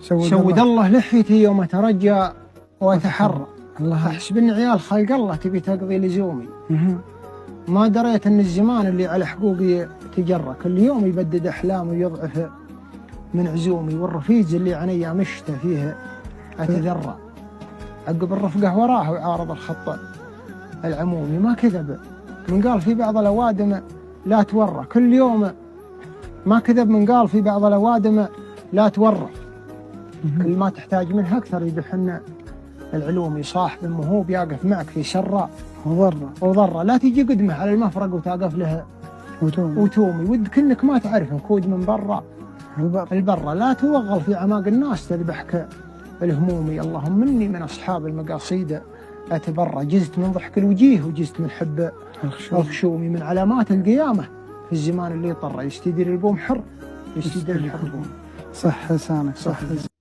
سود الله لحيتي يوم أترجى وأتحرى. الله أحسب إن عيال خلق الله تبي تقضي لزومي. ما دريت إن الزمان اللي على حقوقي تجرى، كل يوم يبدد أحلامي ويضعف من عزومي، والرفيج اللي عني مشته فيه أتذرى. عقب الرفقة وراه وعارض الخط العمومي، ما كذب من قال في بعض الأوادم لا تورى، كل يوم ما كذب من قال في بعض الأوادم لا تورى. كل ما تحتاج منها أكثر يبحن العلومي، صاحب المهوب يقف معك في شراء وضرة، لا تيجي قدمه على المفرق وتقف له وتومي. ودك انك ما تعرف كود من برا البرة، لا توغل في اعماق الناس تذبحك الهمومي. اللهم اني من اصحاب المقاصيد اتبرى، جزت من ضحك الوجيه وجزت من حب الخشومي. من علامات القيامة في الزمان اللي طر، يستدير البوم حر يستدير الحر. صح لسانك، صح.